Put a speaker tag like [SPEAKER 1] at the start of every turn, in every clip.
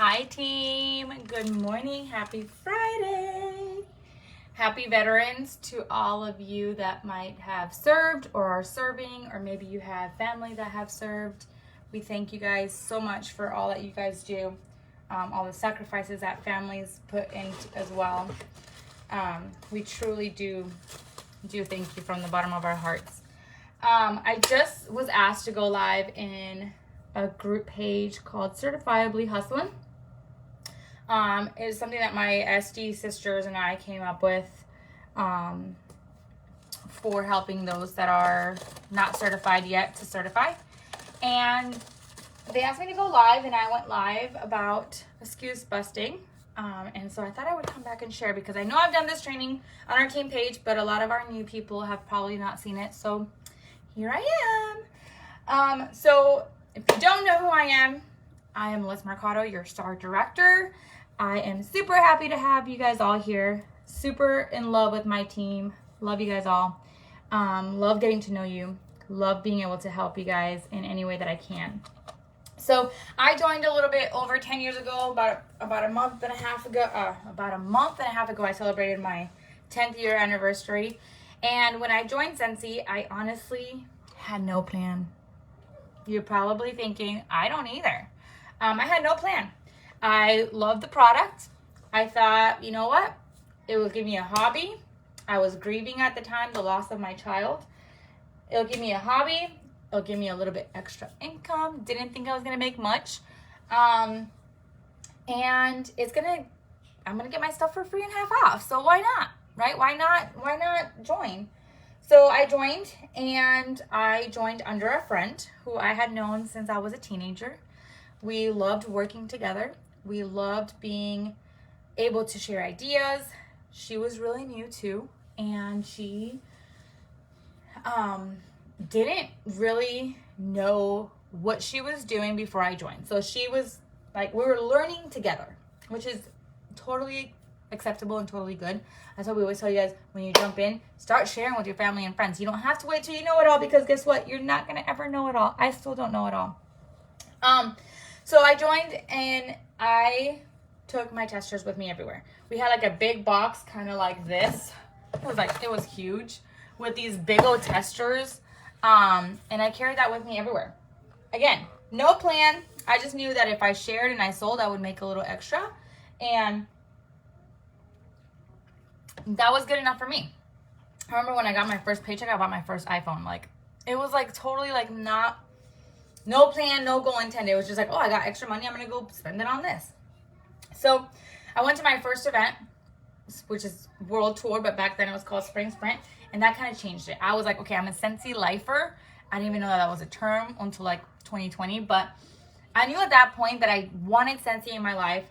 [SPEAKER 1] Hi team, good morning, happy Friday. Happy Veterans to all of you that might have served or are serving, or maybe you have family that have served. We thank you guys so much for all that you guys do, all the sacrifices that families put in as well. We truly do thank you from the bottom of our hearts. I just was asked to go live in a group page called Certifiably Hustling. It's something that my SD sisters and I came up with for helping those that are not certified yet to certify. And they asked me to go live, and I went live about excuse busting. And so I thought I would come back and share, because I know I've done this training on our team page, but a lot of our new people have probably not seen it. So here I am. So if you don't know who I am Liz Mercado, your STAR director. I am super happy to have you guys all here. Super in love with my team. Love you guys all. Love getting to know you. Love being able to help you guys in any way that I can. So I joined a little bit over 10 years ago, about a month and a half ago. I celebrated my 10th year anniversary. And when I joined Scentsy, I honestly had no plan. You're probably thinking, I don't either. I had no plan. I loved the product. I thought, you know what? It will give me a hobby. I was grieving at the time the loss of my child. It'll give me a hobby. It'll give me a little bit extra income. Didn't think I was going to make much. And I'm going to get my stuff for free and half off. So why not? Right? Why not join? So I joined, and I joined under a friend who I had known since I was a teenager. We loved working together. We loved being able to share ideas. She was really new too, and she didn't really know what she was doing before I joined. So she was like, we were learning together, which is totally acceptable and totally good. That's why we always tell you guys, when you jump in, start sharing with your family and friends. You don't have to wait till you know it all, because guess what? You're not going to ever know it all. I still don't know it all. So I joined, and I took my testers with me everywhere. We had like a big box, kind of like this. It was huge, with these big old testers. And I carried that with me everywhere. Again, no plan. I just knew that if I shared and I sold, I would make a little extra. And that was good enough for me. I remember when I got my first paycheck, I bought my first iPhone. It was totally no plan, no goal intended. It was just oh, I got extra money, I'm going to go spend it on this. So I went to my first event, which is World Tour, but back then it was called Spring Sprint. And that kind of changed it. I was like, okay, I'm a Scentsy lifer. I didn't even know that was a term until 2020. But I knew at that point that I wanted Scentsy in my life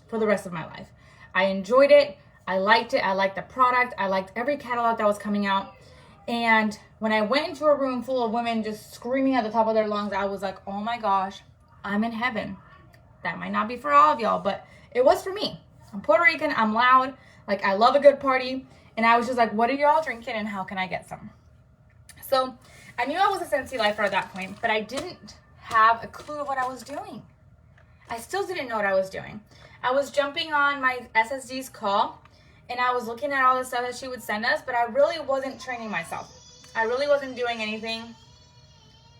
[SPEAKER 1] for the rest of my life. I enjoyed it. I liked it. I liked the product. I liked every catalog that was coming out. And when I went into a room full of women just screaming at the top of their lungs, I was like, oh my gosh, I'm in heaven. That might not be for all of y'all, but it was for me. I'm Puerto Rican. I'm loud. I love a good party. And I was just like, what are y'all drinking, and how can I get some? So I knew I was a Scentsy lifer at that point, but I didn't have a clue of what I was doing. I still didn't know what I was doing. I was jumping on my SSD's call, and I was looking at all the stuff that she would send us, but I really wasn't training myself. I really wasn't doing anything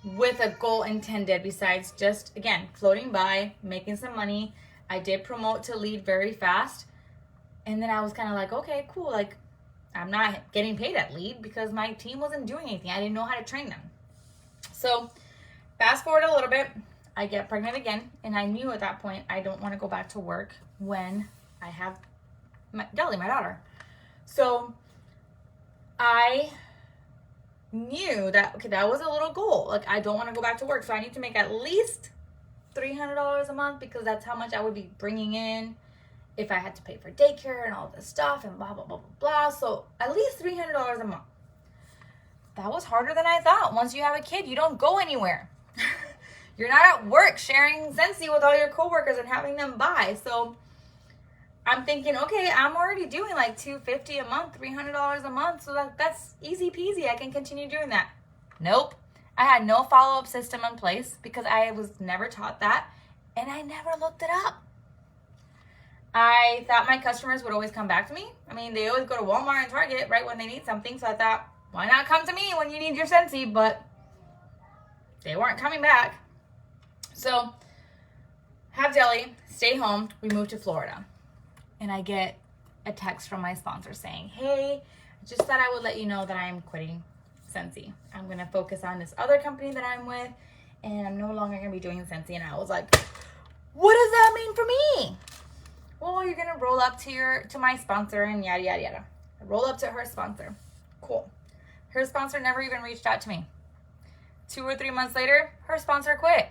[SPEAKER 1] with a goal intended besides just, again, floating by, making some money. I did promote to lead very fast. And then I was kind of like, okay, cool. I'm not getting paid at lead because my team wasn't doing anything. I didn't know how to train them. So fast forward a little bit, I get pregnant again. And I knew at that point, I don't want to go back to work when I have Dolly, my daughter. So I knew that, okay, that was a little goal. I don't want to go back to work. So I need to make at least $300 a month, because that's how much I would be bringing in if I had to pay for daycare and all this stuff and blah, blah, blah, blah, blah. So at least $300 a month. That was harder than I thought. Once you have a kid, you don't go anywhere. You're not at work sharing Scentsy with all your coworkers and having them buy. So I'm thinking, okay, I'm already doing $250 a month, $300 a month. So that's easy peasy. I can continue doing that. Nope. I had no follow-up system in place because I was never taught that. And I never looked it up. I thought my customers would always come back to me. I mean, they always go to Walmart and Target right when they need something. So I thought, why not come to me when you need your Scentsy? But they weren't coming back. So have deli, stay home. We moved to Florida. And I get a text from my sponsor saying, hey, I just thought I would let you know that I'm quitting Scentsy. I'm going to focus on this other company that I'm with. And I'm no longer going to be doing Scentsy. And I was like, what does that mean for me? Well, you're going to roll up to my sponsor and yada, yada, yada. I roll up to her sponsor. Cool. Her sponsor never even reached out to me. 2 or 3 months later, her sponsor quit.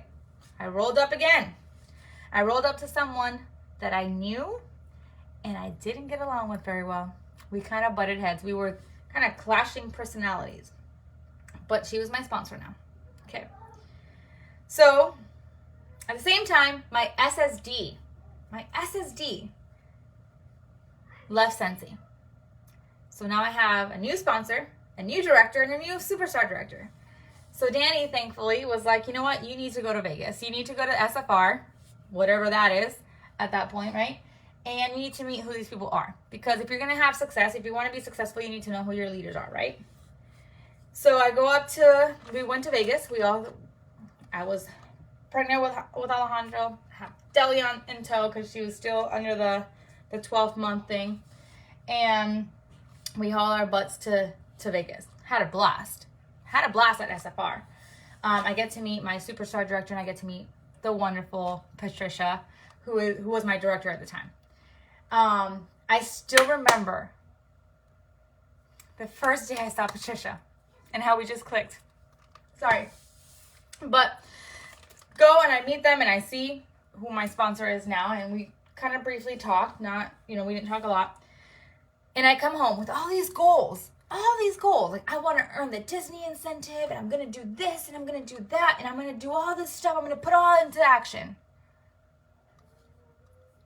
[SPEAKER 1] I rolled up again. I rolled up to someone that I knew and I didn't get along with very well. We kind of butted heads. We were kind of clashing personalities. But she was my sponsor now. Okay. So, at the same time, my SSD left Scentsy. So now I have a new sponsor, a new director, and a new superstar director. So Danny, thankfully, was like, you know what? You need to go to Vegas. You need to go to SFR, whatever that is at that point, right? And you need to meet who these people are. Because if you're going to have success, if you want to be successful, you need to know who your leaders are, right? So we went to Vegas. I was pregnant with Alejandro, had Deli in tow because she was still under the 12-month thing. And we hauled our butts to Vegas. Had a blast at SFR. I get to meet my superstar director, and I get to meet the wonderful Patricia, who was my director at the time. I still remember the first day I saw Patricia and how we just clicked. Sorry. But go and I meet them and I see who my sponsor is now, and we kind of briefly talked. We didn't talk a lot. And I come home with all these goals. Like, I want to earn the Disney incentive, and I'm going to do this, and I'm going to do that, and I'm going to do all this stuff. I'm going to put all into action.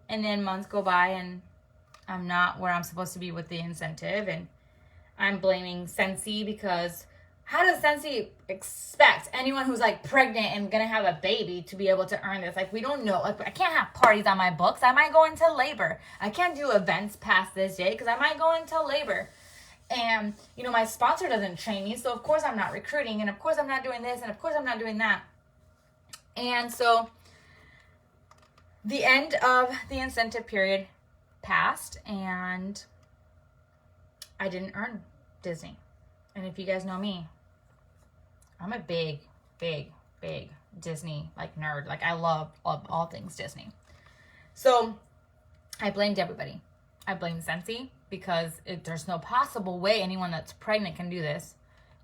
[SPEAKER 1] And then months go by, and I'm not where I'm supposed to be with the incentive, and I'm blaming Scentsy because how does Scentsy expect anyone who's like pregnant and going to have a baby to be able to earn this? Like, we don't know. Like, I can't have parties on my books. I might go into labor. I can't do events past this day because I might go into labor. And, my sponsor doesn't train me, so of course I'm not recruiting, and of course I'm not doing this, and of course I'm not doing that. And so the end of the incentive period passed, and I didn't earn Disney. And if you guys know me, I'm a big, big, big Disney nerd. I love all things Disney. So I blamed everybody. I blamed Scentsy because there's no possible way anyone that's pregnant can do this.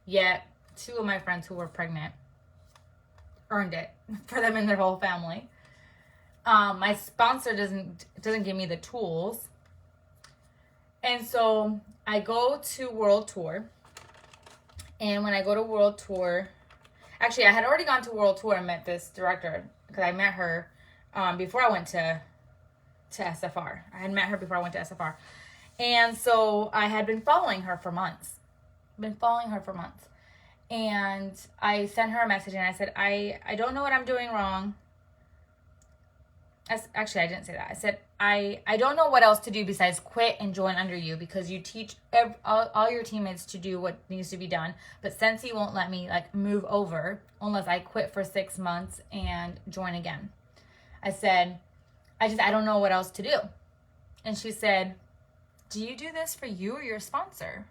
[SPEAKER 1] Yet 2 of my friends who were pregnant earned it for them and their whole family. My sponsor doesn't give me the tools. And so I go to World Tour. And when I go to World Tour, actually I had already gone to World Tour and met this director because I met her before I went to SFR. I had met her before I went to SFR. And so I had been following her for months. And I sent her a message and I said, I don't know what I'm doing wrong. Actually, I didn't say that. I said, I don't know what else to do besides quit and join under you because you teach all your teammates to do what needs to be done. But Scentsy won't let me move over unless I quit for 6 months and join again. I said, I don't know what else to do. And she said, do you do this for you or your sponsor?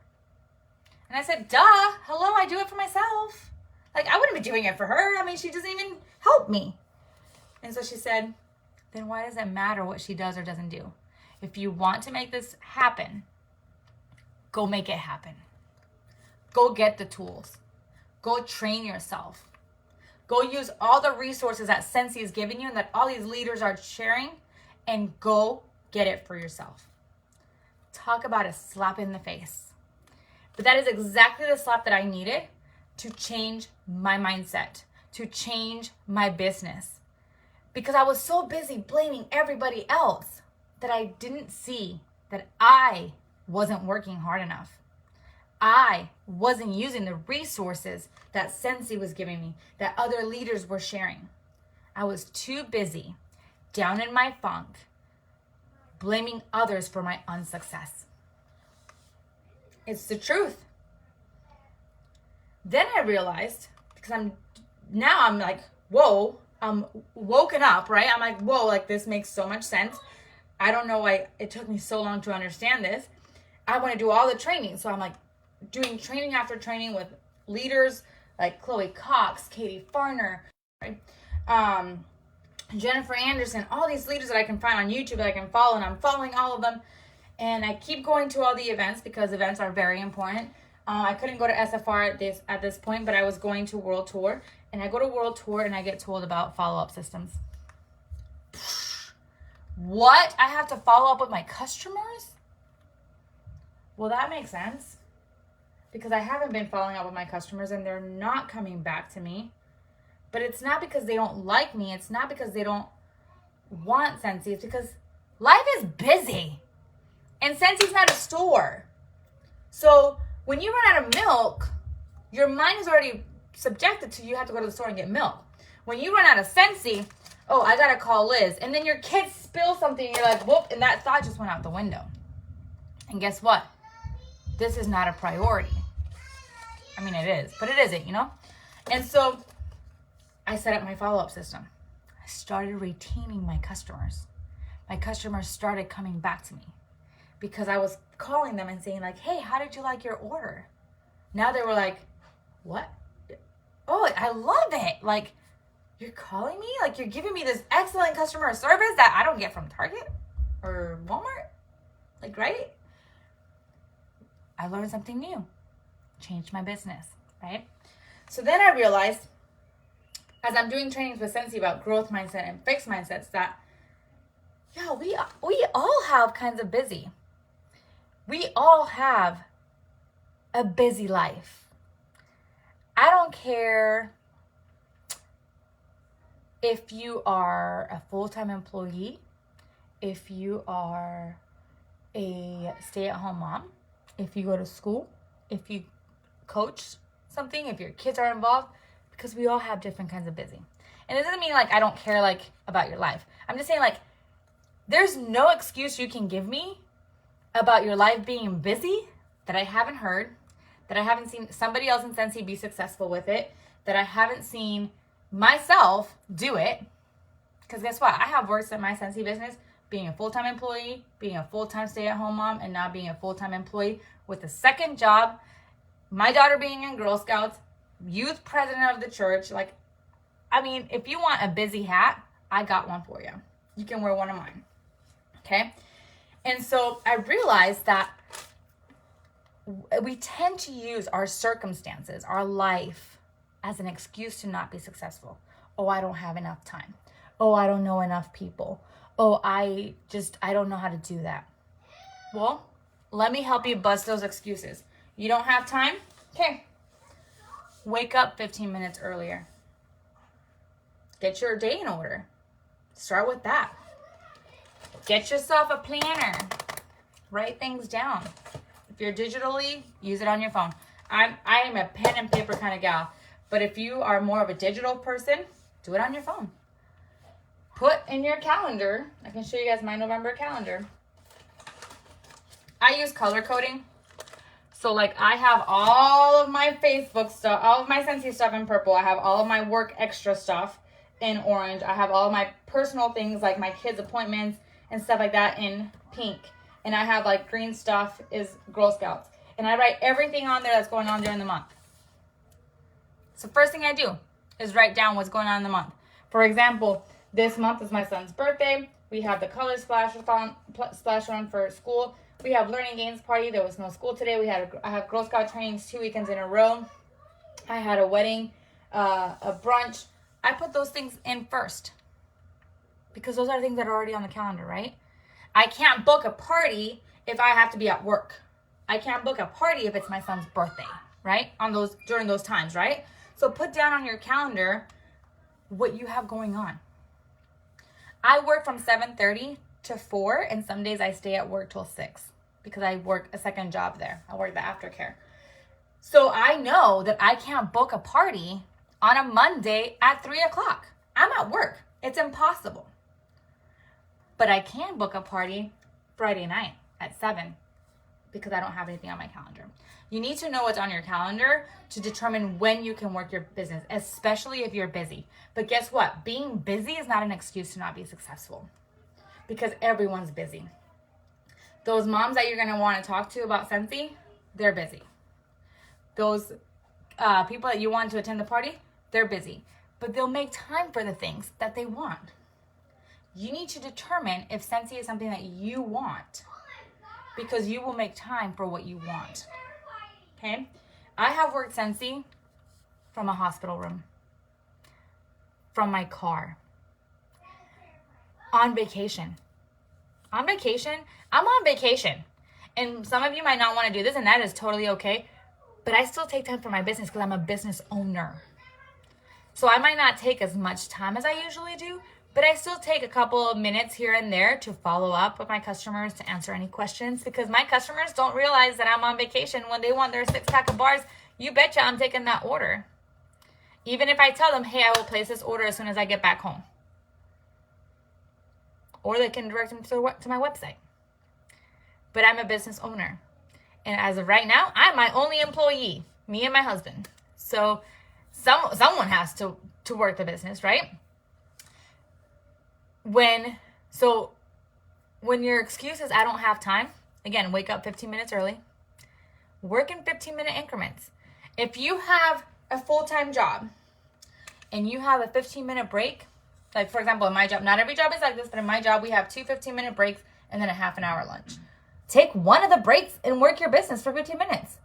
[SPEAKER 1] And I said, duh, hello, I do it for myself. I wouldn't be doing it for her. I mean, she doesn't even help me. And so she said, then why does it matter what she does or doesn't do? If you want to make this happen, go make it happen. Go get the tools. Go train yourself. Go use all the resources that Scentsy is giving you and that all these leaders are sharing, and go get it for yourself. Talk about a slap in the face. But that is exactly the slap that I needed to change my mindset, to change my business. Because I was so busy blaming everybody else that I didn't see that I wasn't working hard enough. I wasn't using the resources that Scentsy was giving me, that other leaders were sharing. I was too busy, down in my funk, blaming others for my unsuccess. It's the truth. Then I realized, because I'm like, whoa, I'm woken up, right? I'm like, whoa, like this makes so much sense. I don't know why it took me so long to understand this. I want to do all the training. So I'm like doing training after training with leaders like Chloe Cox, Katie Farner, right? Jennifer Anderson, all these leaders that I can find on YouTube that I can follow, and I'm following all of them. And I keep going to all the events because events are very important. I couldn't go to SFR at this point, but I was going to World Tour. And I go to World Tour and I get told about follow-up systems. What? I have to follow up with my customers? Well, that makes sense. Because I haven't been following up with my customers and they're not coming back to me. But it's not because they don't like me. It's not because they don't want Scentsy. It's because life is busy. And Scentsy's not a store. So when you run out of milk, your mind is already subjected to you have to go to the store and get milk. When you run out of Scentsy, oh, I got to call Liz. And then your kids spill something and you're like, whoop, and that thought just went out the window. And guess what? This is not a priority. I mean, it is, but it isn't, you know? And so I set up my follow-up system. I started retaining my customers. My customers started coming back to me because I was calling them and saying like, hey, how did you like your order? Now they were like, what? Oh, I love it. Like, you're calling me? Like, you're giving me this excellent customer service that I don't get from Target or Walmart? Like, right? I learned something new. Changed my business, right? So then I realized, as I'm doing trainings with Scentsy about growth mindset and fixed mindsets, that, yeah, we all have kinds of busy. We all have a busy life. I don't care if you are a full-time employee, if you are a stay-at-home mom, if you go to school, if you coach something, if your kids are involved, because we all have different kinds of busy. And it doesn't mean like I don't care like about your life. I'm just saying like there's no excuse you can give me about your life being busy that I haven't heard, that I haven't seen somebody else in Scentsy be successful with it, that I haven't seen myself do it. Because guess what? I have worked in my Scentsy business being a full-time employee, being a full-time stay-at-home mom, and now being a full-time employee with a second job, my daughter being in Girl Scouts, youth president of the church. Like, I mean, if you want a busy hat, I got one for you. You can wear one of mine. Okay? And so I realized that we tend to use our circumstances, our life, as an excuse to not be successful. Oh, I don't have enough time. Oh, I don't know enough people. Oh, I don't know how to do that. Well, let me help you bust those excuses. You don't have time? Okay. Wake up 15 minutes earlier. Get your day in order. Start with that. Get yourself a planner. Write things down. If you're digitally, use it on your phone. I am a pen and paper kind of gal. But if you are more of a digital person, do it on your phone. Put in your calendar. I can show you guys my November calendar. I use color coding. So like I have all of my Facebook stuff, all of my Scentsy stuff in purple. I have all of my work extra stuff in orange. I have all of my personal things like my kids' appointments and stuff like that in pink. And I have like green stuff is Girl Scouts. And I write everything on there that's going on during the month. So first thing I do is write down what's going on in the month. For example, this month is my son's birthday. We have the color splash-on for school. We have learning games party. There was no school today. I have Girl Scout trainings 2 weekends in a row. I had a wedding, a brunch. I put those things in first because those are things that are already on the calendar, right? I can't book a party if I have to be at work. I can't book a party if it's my son's birthday, right? During those times, right? So put down on your calendar what you have going on. I work from 7:30 to 4, and some days I stay at work till 6 because I work a second job there. I work the aftercare. So I know that I can't book a party on a Monday at 3 o'clock. I'm at work. It's impossible. But I can book a party Friday night at 7 because I don't have anything on my calendar. You need to know what's on your calendar to determine when you can work your business, especially if you're busy. But guess what? Being busy is not an excuse to not be successful because everyone's busy. Those moms that you're going to want to talk to about Scentsy, they're busy. Those people that you want to attend the party, they're busy. But they'll make time for the things that they want. You need to determine if Scentsy is something that you want because you will make time for what you want. Okay? I have worked Scentsy from a hospital room, from my car, on vacation. I'm on vacation. And some of you might not want to do this, and that is totally okay. But I still take time for my business because I'm a business owner. So I might not take as much time as I usually do, but I still take a couple of minutes here and there to follow up with my customers, to answer any questions, because my customers don't realize that I'm on vacation. When they want their 6-pack of bars, you betcha I'm taking that order. Even if I tell them, hey, I will place this order as soon as I get back home. Or they can direct them to my website. But I'm a business owner. And as of right now, I'm my only employee, me and my husband. So someone has to work the business, right? When your excuse is I don't have time, again, wake up 15 minutes early. Work in 15-minute increments. If you have a full-time job and you have a 15-minute break, like for example, in my job, not every job is like this, but in my job, we have 2 15-minute breaks and then a half-an-hour lunch. Take one of the breaks and work your business for 15 minutes.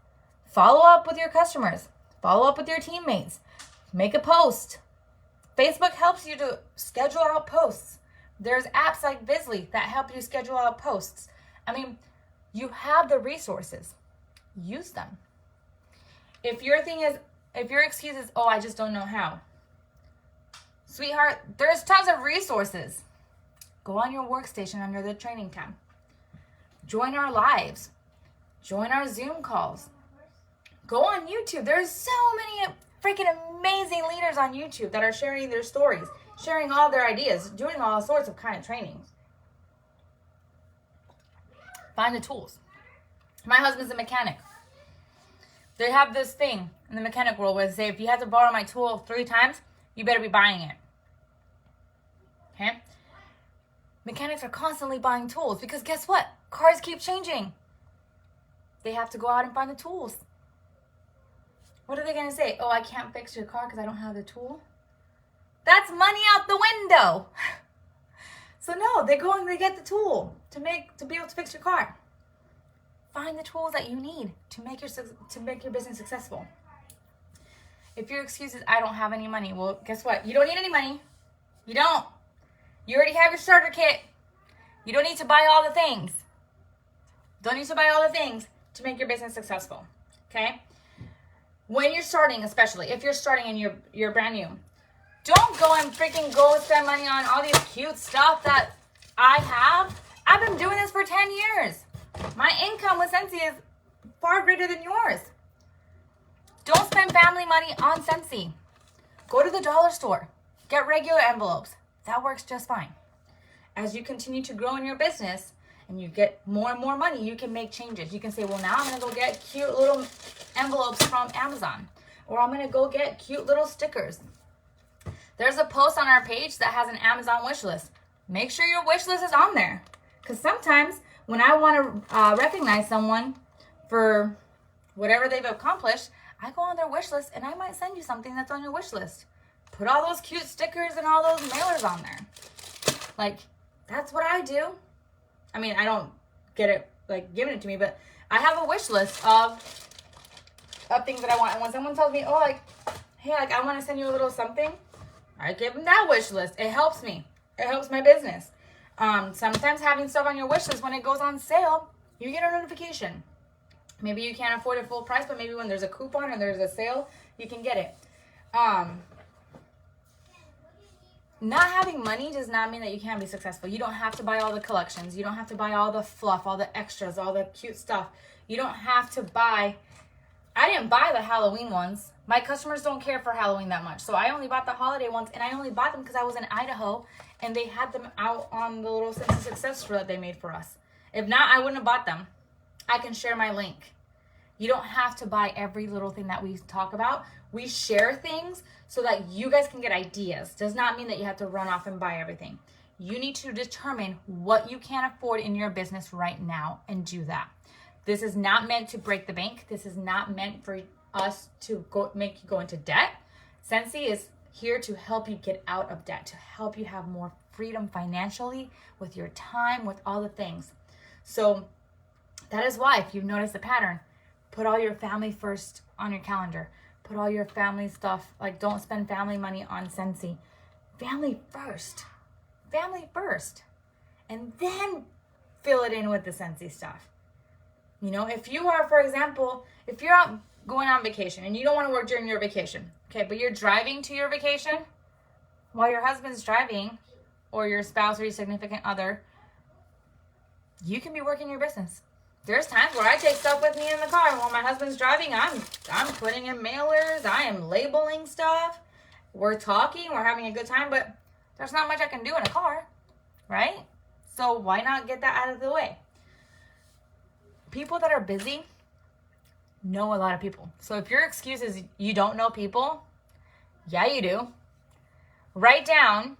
[SPEAKER 1] Follow up with your customers. Follow up with your teammates. Make a post. Facebook helps you to schedule out posts. There's apps like Bizly that help you schedule out posts. I mean, you have the resources. Use them. If your excuse is, oh, I just don't know how. Sweetheart, there's tons of resources. Go on your workstation under the training tab. Join our lives. Join our Zoom calls. Go on YouTube. There's so many freaking amazing leaders on YouTube that are sharing their stories, sharing all their ideas, doing all sorts of kind of trainings. Find the tools. My husband's a mechanic. They have this thing in the mechanic world where they say, if you have to borrow my tool 3 times, you better be buying it. Okay? Mechanics are constantly buying tools because guess what? Cars keep changing. They have to go out and find the tools. What are they going to say? Oh, I can't fix your car because I don't have the tool? That's money out the window. So no, they go and they get the tool to be able to fix your car. Find the tools that you need to make your business successful. If your excuse is I don't have any money, well, guess what? You don't need any money. You don't. You already have your starter kit. You don't need to buy all the things. Don't need to buy all the things to make your business successful. Okay? When you're starting, especially if you're starting and you're brand new, don't go and freaking go spend money on all these cute stuff that I have. I've been doing this for 10 years. My income with Scentsy is far greater than yours. Don't spend family money on Scentsy. Go to the dollar store. Get regular envelopes. That works just fine. As you continue to grow in your business and you get more and more money, you can make changes. You can say, well, now I'm going to go get cute little envelopes from Amazon. Or I'm going to go get cute little stickers. There's a post on our page that has an Amazon wish list. Make sure your wish list is on there. Because sometimes when I want to recognize someone for whatever they've accomplished, I go on their wish list and I might send you something that's on your wish list. Put all those cute stickers and all those mailers on there. Like, that's what I do. I mean, I don't get it, like, giving it to me, but I have a wish list of things that I want. And when someone tells me, oh, like, hey, like, I want to send you a little something, I give them that wish list. It helps me. It helps my business. Sometimes having stuff on your wish list, when it goes on sale, you get a notification. Maybe you can't afford it full price, but maybe when there's a coupon or there's a sale, you can get it. Not having money does not mean that you can't be successful. You don't have to buy all the collections. You don't have to buy all the fluff, all the extras, all the cute stuff. You don't have to buy. I didn't buy the Halloween ones. My customers don't care for Halloween that much. So I only bought the holiday ones, and I only bought them because I was in Idaho, and they had them out on the little Sense of Success store that they made for us. If not, I wouldn't have bought them. I can share my link. You don't have to buy every little thing that we talk about. We share things so that you guys can get ideas. Does not mean that you have to run off and buy everything. You need to determine what you can afford in your business right now and do that. This is not meant to break the bank. This is not meant for us to make you go into debt. Scentsy is here to help you get out of debt, to help you have more freedom financially with your time, with all the things. So that is why, if you've noticed the pattern, put all your family first on your calendar. Put all your family stuff, like don't spend family money on Scentsy. Family first. Family first. And then fill it in with the Scentsy stuff. You know, if you are, for example, if you're out going on vacation and you don't want to work during your vacation, okay, but you're driving to your vacation while your husband's driving, or your spouse or your significant other, you can be working your business. There's times where I take stuff with me in the car, and while my husband's driving, I'm putting in mailers, I am labeling stuff. We're talking, we're having a good time, but there's not much I can do in a car, right? So why not get that out of the way? People that are busy know a lot of people. So if your excuse is you don't know people, yeah, you do. Write down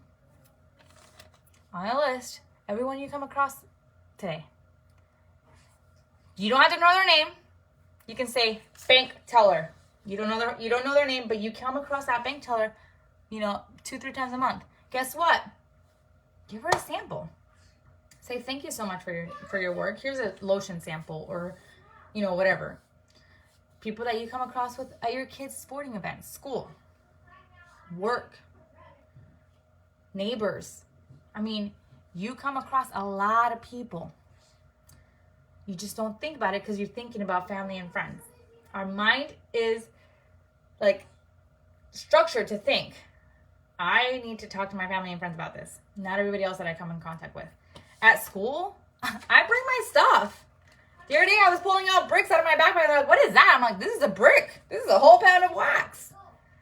[SPEAKER 1] on a list everyone you come across today. You don't have to know their name. You can say bank teller. You don't know their name, but you come across that bank teller, 2-3 times a month. Guess what? Give her a sample. Say thank you so much for your work. Here's a lotion sample, or whatever. People that you come across with at your kids' sporting events, school, work, neighbors. I mean, you come across a lot of people. You just don't think about it because you're thinking about family and friends. Our mind is like structured to think, I need to talk to my family and friends about this. Not everybody else that I come in contact with. At school, I bring my stuff. The other day I was pulling out bricks out of my backpack. They're like, what is that? I'm like, this is a brick. This is a whole pound of wax.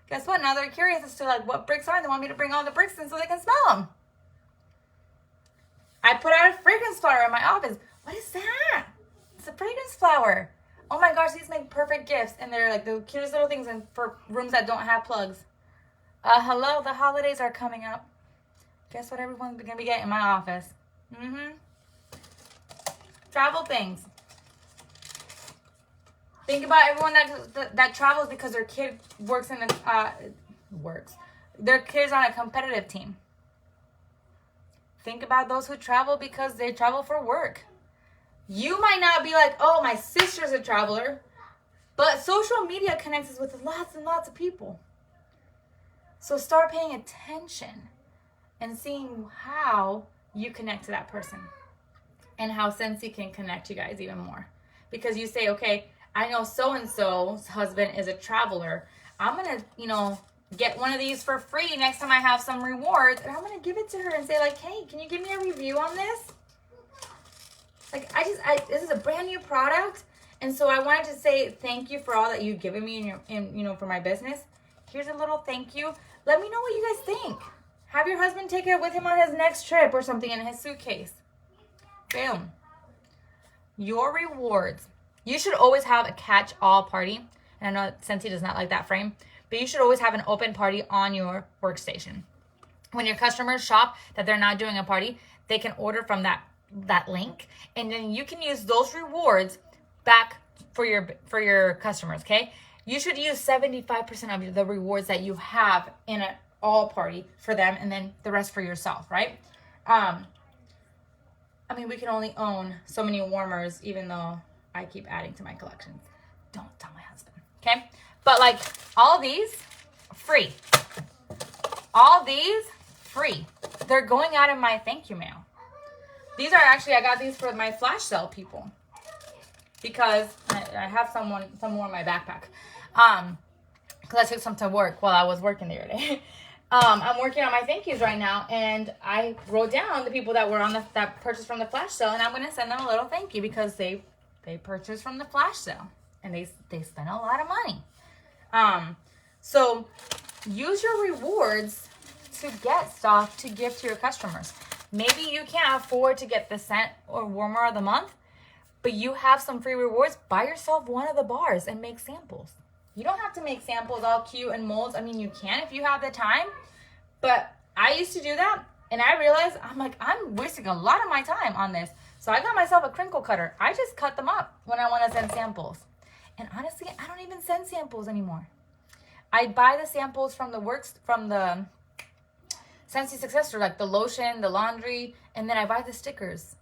[SPEAKER 1] Guess what? Now they're curious as to what bricks are. They want me to bring all the bricks in so they can smell them. I put out a fragrance flower in my office. What is that? It's a fragrance flower. Oh my gosh, these make perfect gifts. And they're like the cutest little things for rooms that don't have plugs. Hello, the holidays are coming up. Guess what everyone's going to be getting in my office? Travel things. Think about everyone that travels because their kid works in their kid's on a competitive team. Think about those who travel because they travel for work. You might not be like, oh, my sister's a traveler, but social media connects us with lots and lots of people. So start paying attention and seeing how you connect to that person and how Scentsy can connect you guys even more. Because you say, okay, I know so-and-so's husband is a traveler. I'm going to, get one of these for free next time I have some rewards. And I'm going to give it to her and say like, hey, can you give me a review on this? Like, this is a brand new product. And so I wanted to say thank you for all that you've given me for my business. Here's a little thank you. Let me know what you guys think. Have your husband take it with him on his next trip or something in his suitcase. Boom. Your rewards. You should always have a catch-all party. And I know Scentsy does not like that frame, but you should always have an open party on your workstation. When your customers shop that they're not doing a party, they can order from that link, and then you can use those rewards back for your customers, okay? You should use 75% of the rewards that you have in an all party for them, and then the rest for yourself, right? We can only own so many warmers, even though I keep adding to my collections. Don't tell my husband, okay? But like all these, free. All these, free. They're going out in my thank you mail. These are actually, I got these for my flash sale people. Because I have some more in my backpack. Because I took some to work while I was working the other day. I'm working on my thank yous right now, and I wrote down the people that were that purchased from the flash sale, and I'm going to send them a little thank you because they purchased from the flash sale, and they spent a lot of money. So use your rewards to get stuff to give to your customers. Maybe you can't afford to get the scent or warmer of the month, but you have some free rewards. Buy yourself one of the bars and make samples. You don't have to make samples all cute and molds. I mean, you can if you have the time, but I used to do that, and I realized I'm wasting a lot of my time on this. So I got myself a crinkle cutter. I just cut them up when I want to send samples. And honestly, I don't even send samples anymore. I buy the samples from the Scentsy Success Store, like the lotion, the laundry, and then I buy the stickers.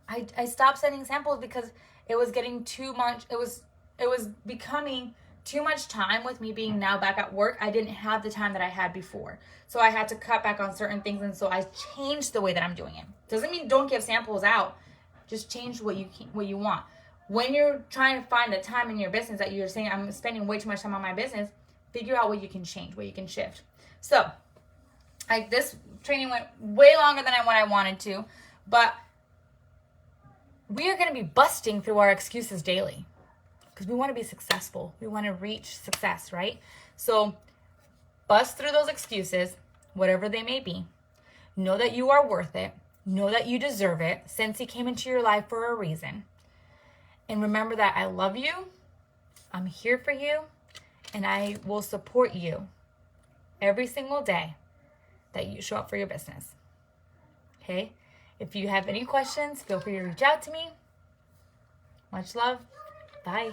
[SPEAKER 1] I stopped sending samples because it was getting too much. It was becoming too much time with me being now back at work. I didn't have the time that I had before. So I had to cut back on certain things, and so I changed the way that I'm doing it. Doesn't mean don't give samples out. Just change what you want. When you're trying to find the time in your business that you're saying, I'm spending way too much time on my business, figure out what you can change, what you can shift. So, this training went way longer than what I wanted to, but we are going to be busting through our excuses daily because we want to be successful. We want to reach success, right? So, bust through those excuses, whatever they may be. Know that you are worth it. Know that you deserve it. Scentsy came into your life for a reason. And remember that I love you. I'm here for you. And I will support you every single day that you show up for your business. Okay? If you have any questions, feel free to reach out to me. Much love. Bye.